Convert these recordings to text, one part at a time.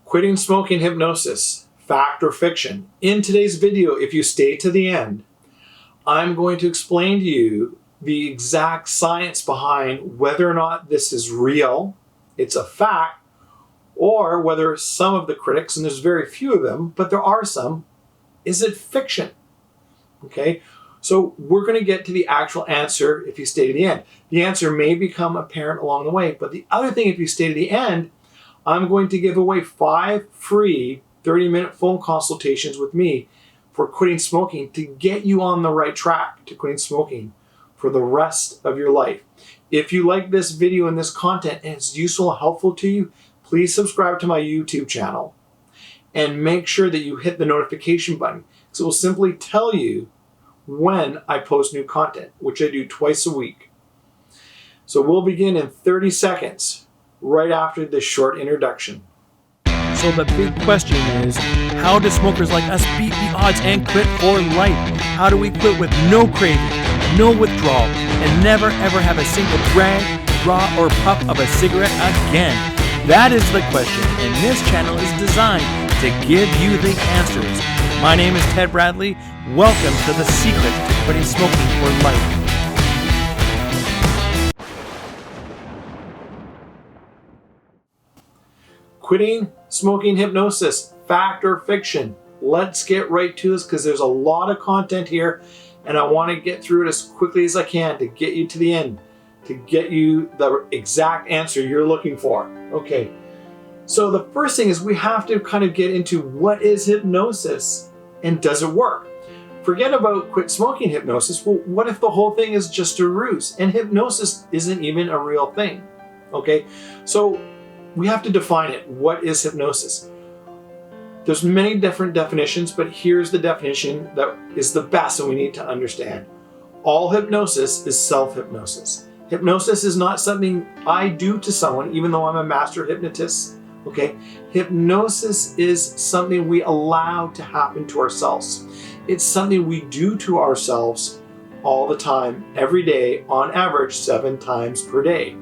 Quitting smoking hypnosis, fact or fiction. In today's video, if you stay to the end, I'm going to explain to you the exact science behind whether or not this is real, it's a fact, or whether some of the critics, and there's very few of them, but there are some, is it fiction? Okay, so we're going to get to the actual answer if you stay to the end. The answer may become apparent along the way, but the other thing, if you stay to the end, I'm going to give away 5 free 30-minute phone consultations with me for quitting smoking to get you on the right track to quitting smoking for the rest of your life. If you like this video and this content and it's useful and helpful to you, please subscribe to my YouTube channel and make sure that you hit the notification button, because it will simply tell you when I post new content, which I do twice a week. So we'll begin in 30 seconds right after this short introduction. So the big question is, how do smokers like us beat the odds and quit for life? How do we quit with no craving, no withdrawal, and never ever have a single drag, draw, or puff of a cigarette again? That is the question, and this channel is designed to give you the answers. My name is Ted Bradley. Welcome to the secret to quitting smoking for life. Quitting smoking hypnosis, fact or fiction? Let's get right to this, because there's a lot of content here and I want to get through it as quickly as I can to get you to the end, to get you the exact answer you're looking for. Okay, so the first thing is we have to kind of get into what is hypnosis and does it work? Forget about quit smoking hypnosis. Well, what if the whole thing is just a ruse and hypnosis isn't even a real thing? Okay, so we have to define it. What is hypnosis? There's many different definitions, but here's the definition that is the best and we need to understand. All hypnosis is self-hypnosis. Hypnosis is not something I do to someone, even though I'm a master hypnotist. Okay, hypnosis is something we allow to happen to ourselves. It's something we do to ourselves all the time, every day, on average 7 times per day.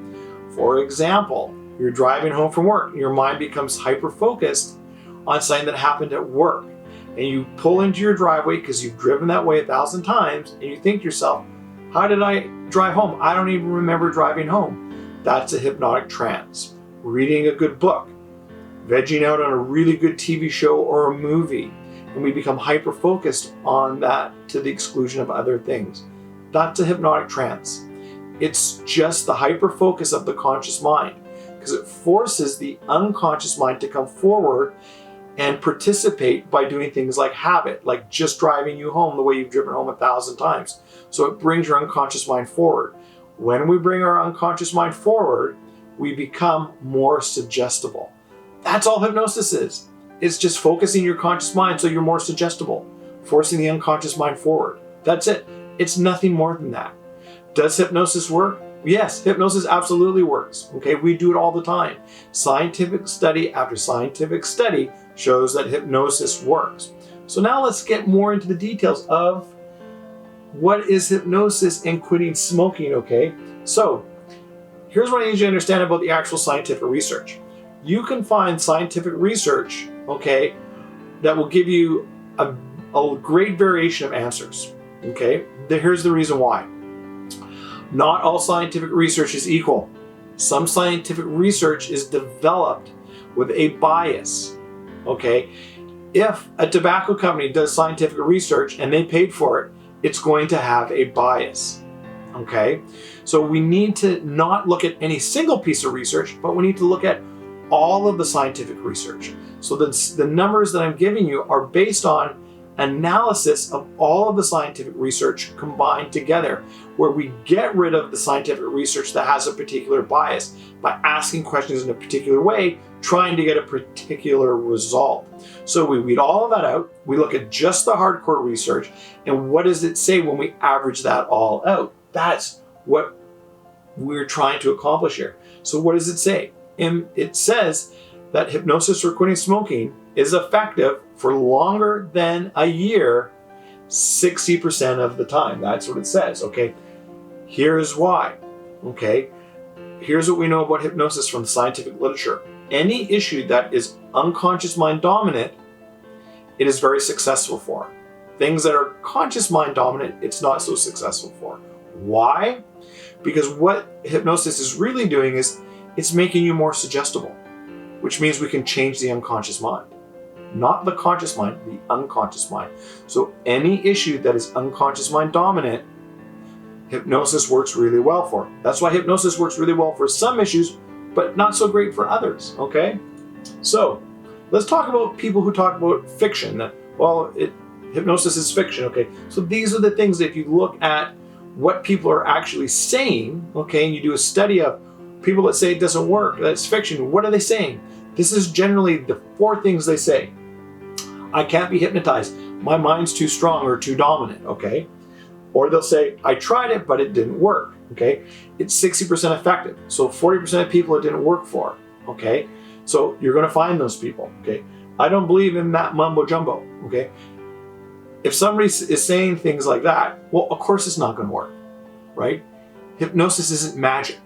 For example, you're driving home from work, your mind becomes hyper-focused on something that happened at work. And you pull into your driveway because you've driven that way 1,000 times and you think to yourself, how did I drive home? I don't even remember driving home. That's a hypnotic trance. Reading a good book, vegging out on a really good TV show or a movie, and we become hyper-focused on that to the exclusion of other things. That's a hypnotic trance. It's just the hyper-focus of the conscious mind, because it forces the unconscious mind to come forward and participate by doing things like habit, like just driving you home the way you've driven home 1,000 times. So it brings your unconscious mind forward. When we bring our unconscious mind forward, we become more suggestible. That's all hypnosis is. It's just focusing your conscious mind so you're more suggestible, forcing the unconscious mind forward. That's it. It's nothing more than that. Does hypnosis work? Yes, hypnosis absolutely works. Okay, we do it all the time. Scientific study after scientific study shows that hypnosis works. So now let's get more into the details of what is hypnosis and quitting smoking, okay? So here's what I need you to understand about the actual scientific research. You can find scientific research, okay, that will give you a great variation of answers, okay? Here's the reason why. Not all scientific research is equal. Some scientific research is developed with a bias, okay? If a tobacco company does scientific research and they paid for it, it's going to have a bias, okay? So we need to not look at any single piece of research, but we need to look at all of the scientific research. So the numbers that I'm giving you are based on analysis of all of the scientific research combined together, where we get rid of the scientific research that has a particular bias by asking questions in a particular way, trying to get a particular result. So we weed all of that out, we look at just the hardcore research, and what does it say when we average that all out? That's what we're trying to accomplish here. So what does it say? It says that hypnosis or quitting smoking is effective for longer than a year, 60% of the time. That's what it says, okay? Here's why, okay? Here's what we know about hypnosis from the scientific literature. any issue that is unconscious mind dominant, it is very successful for. Things that are conscious mind dominant, it's not so successful for. Why? Because what hypnosis is really doing is it's making you more suggestible, which means we can change the unconscious mind. Not the conscious mind, the unconscious mind. So any issue that is unconscious mind dominant, hypnosis works really well for. That's why hypnosis works really well for some issues, but not so great for others, okay? So let's talk about people who talk about fiction. Well, hypnosis is fiction, okay? So these are the things that if you look at what people are actually saying, okay, and you do a study of people that say it doesn't work, that's fiction, what are they saying? This is generally the 4 things they say. I can't be hypnotized. My mind's too strong or too dominant, okay? Or they'll say, I tried it, but it didn't work, okay? It's 60% effective. So 40% of people it didn't work for, okay? So you're gonna find those people, okay? I don't believe in that mumbo jumbo, okay? If somebody is saying things like that, well, of course it's not gonna work, right? Hypnosis isn't magic,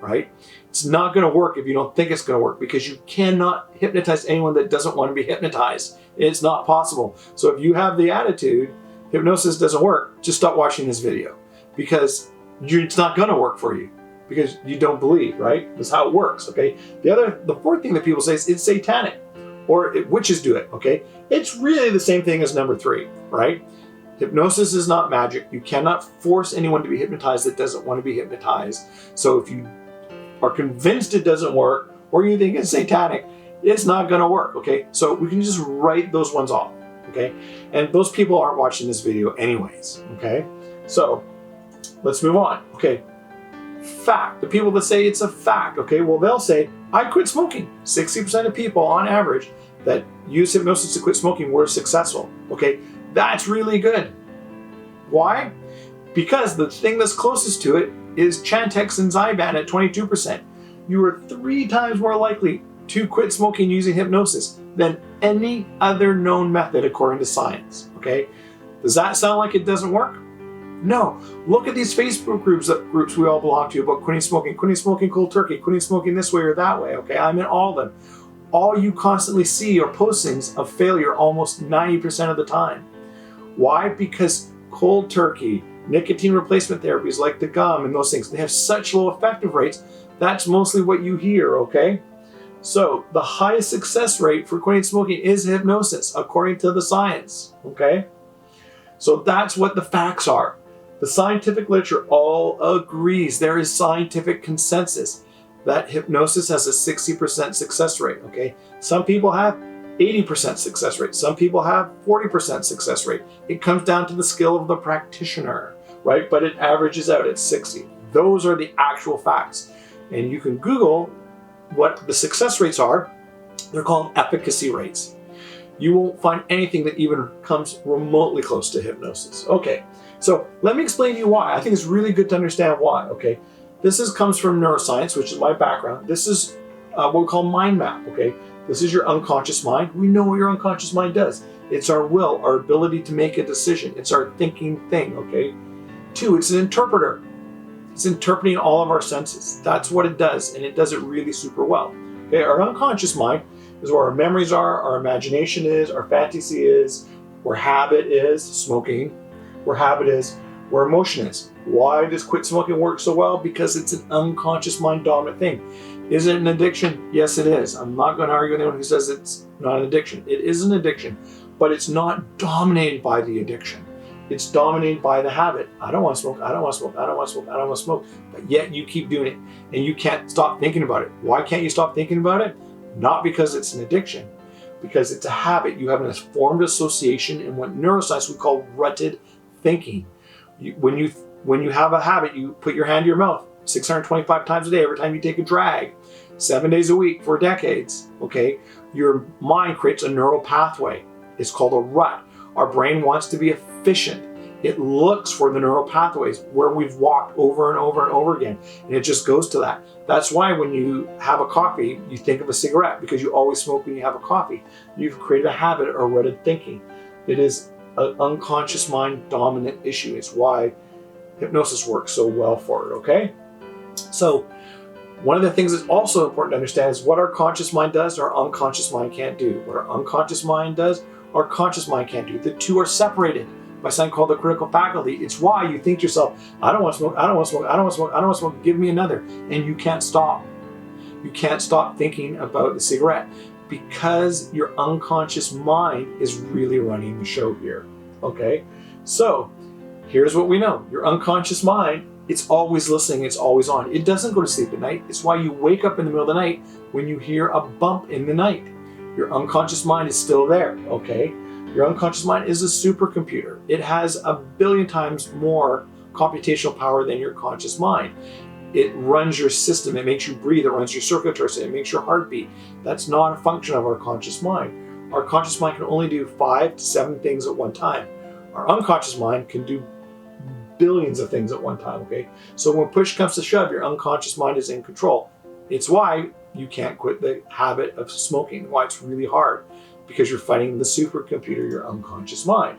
right? It's not gonna work if you don't think it's gonna work, because you cannot hypnotize anyone that doesn't want to be hypnotized. It's not possible. So if you have the attitude, hypnosis doesn't work, just stop watching this video, because it's not gonna work for you, because you don't believe, right? That's how it works, okay? The 4th thing that people say is it's satanic, or witches do it, okay? It's really the same thing as number 3, right? Hypnosis is not magic. You cannot force anyone to be hypnotized that doesn't want to be hypnotized. So if you are convinced it doesn't work, or you think it's satanic, it's not gonna work, okay? So we can just write those ones off, okay? And those people aren't watching this video anyways, okay? So let's move on, okay? Fact, the people that say it's a fact, okay? Well, they'll say, I quit smoking. 60% of people on average that use hypnosis to quit smoking were successful, okay? That's really good. Why? Because the thing that's closest to it is Chantix and Zyban at 22%. You are 3 times more likely to quit smoking using hypnosis than any other known method according to science, okay? Does that sound like it doesn't work? No. Look at these Facebook groups we all belong to about quitting smoking cold turkey, quitting smoking this way or that way, okay? I'm in all of them. All you constantly see are postings of failure almost 90% of the time. Why? Because cold turkey, nicotine replacement therapies like the gum and those things, they have such low effective rates. That's mostly what you hear, okay? So the highest success rate for quitting smoking is hypnosis, according to the science, okay? So that's what the facts are. The scientific literature all agrees, there is scientific consensus that hypnosis has a 60% success rate, okay? Some people have 80% success rate. Some people have 40% success rate. It comes down to the skill of the practitioner, right? But it averages out at 60. Those are the actual facts. And you can Google what the success rates are. They're called efficacy rates. You won't find anything that even comes remotely close to hypnosis. Okay, so let me explain to you why. I think it's really good to understand why, okay? This comes from neuroscience, which is my background. This is what we call mind map, okay? This is your unconscious mind. We know what your unconscious mind does. It's our will, our ability to make a decision. It's our thinking thing, okay? 2, it's an interpreter. It's interpreting all of our senses. That's what it does, and it does it really super well. Okay, our unconscious mind is where our memories are, our imagination is, our fantasy is, where habit is, smoking, where habit is, where emotion is. Why does quit smoking work so well? Because it's an unconscious mind dominant thing. Is it an addiction? Yes, it is. I'm not going to argue with anyone who says it's not an addiction. It is an addiction, but it's not dominated by the addiction. It's dominated by the habit. I don't want to smoke, I don't want to smoke, I don't want to smoke, I don't want to smoke. But yet you keep doing it and you can't stop thinking about it. Why can't you stop thinking about it? Not because it's an addiction, because it's a habit. You have a formed association in what neuroscience we call rutted thinking. When you have a habit, you put your hand to your mouth 625 times a day every time you take a drag, 7 days a week for decades, okay? Your mind creates a neural pathway. It's called a rut. Our brain wants to be efficient. It looks for the neural pathways where we've walked over and over and over again, and it just goes to that. That's why when you have a coffee, you think of a cigarette, because you always smoke when you have a coffee. You've created a habit or rutted thinking. It is an unconscious mind dominant issue. It's why hypnosis works so well for it, okay? So One of the things that's also important to understand is what our conscious mind does, our unconscious mind can't do. What our unconscious mind does, our conscious mind can't do. The two are separated by something called the critical faculty. It's why you think to yourself, I don't want to smoke, I don't want to smoke, I don't want to smoke, I don't want to smoke, give me another. And you can't stop. You can't stop thinking about the cigarette because your unconscious mind is really running the show here. Okay? So here's what we know. Your unconscious mind, it's always listening, it's always on. It doesn't go to sleep at night. It's why you wake up in the middle of the night when you hear a bump in the night. Your unconscious mind is still there, okay? Your unconscious mind is a supercomputer. It has 1 billion times more computational power than your conscious mind. It runs your system, it makes you breathe, it runs your circulatory system, it makes your heart beat. That's not a function of our conscious mind. Our conscious mind can only do 5 to 7 things at one time. Our unconscious mind can do billions of things at one time, okay? So when push comes to shove, your unconscious mind is in control. It's why you can't quit the habit of smoking, why it's really hard, because you're fighting the supercomputer, your unconscious mind.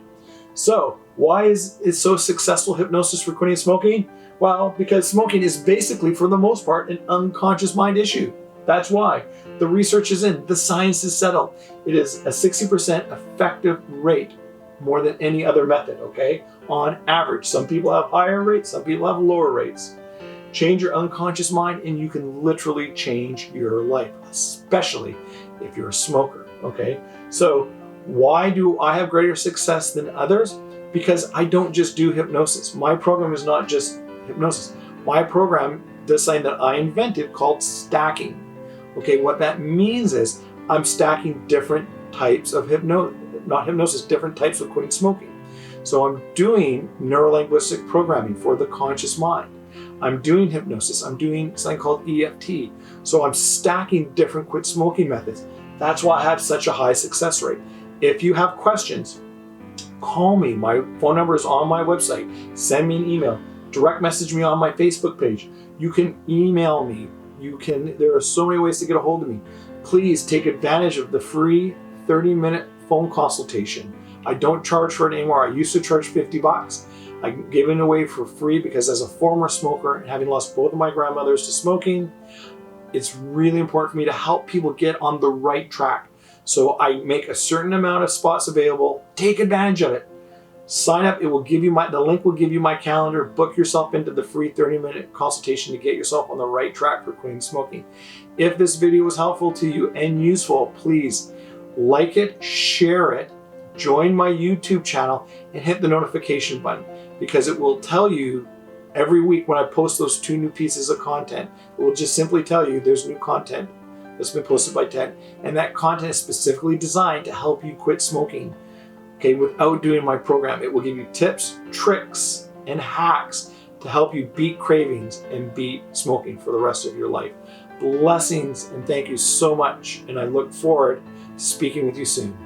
So why is it so successful hypnosis for quitting smoking? Well, because smoking is basically, for the most part, an unconscious mind issue. That's why. The research is in, the science is settled. It is a 60% effective rate, more than any other method, okay? On average. Some people have higher rates, some people have lower rates. Change your unconscious mind and you can literally change your life, especially if you're a smoker, okay? So why do I have greater success than others? Because I don't just do hypnosis. My program is not just hypnosis. My program does something that I invented called stacking. Okay, what that means is I'm stacking different types of different types of quitting smoking. So I'm doing neuro-linguistic programming for the conscious mind. I'm doing hypnosis. I'm doing something called EFT. So I'm stacking different quit smoking methods. That's why I have such a high success rate. If you have questions, call me. My phone number is on my website. Send me an email. Direct message me on my Facebook page. You can email me. There are so many ways to get a hold of me. Please take advantage of the free 30-minute phone consultation. I don't charge for it anymore. I used to charge $50. I'm giving it away for free because as a former smoker and having lost both of my grandmothers to smoking, it's really important for me to help people get on the right track. So I make a certain amount of spots available. Take advantage of it. Sign up. It will give you the link will give you my calendar. Book yourself into the free 30-minute consultation to get yourself on the right track for quitting smoking. If this video was helpful to you and useful, please like it, share it, join my YouTube channel, and hit the notification button because it will tell you every week when I post those 2 new pieces of content. It will just simply tell you there's new content that's been posted by Ted, and that content is specifically designed to help you quit smoking. Okay, without doing my program, it will give you tips, tricks, and hacks to help you beat cravings and beat smoking for the rest of your life. Blessings and thank you so much, and I look forward to speaking with you soon.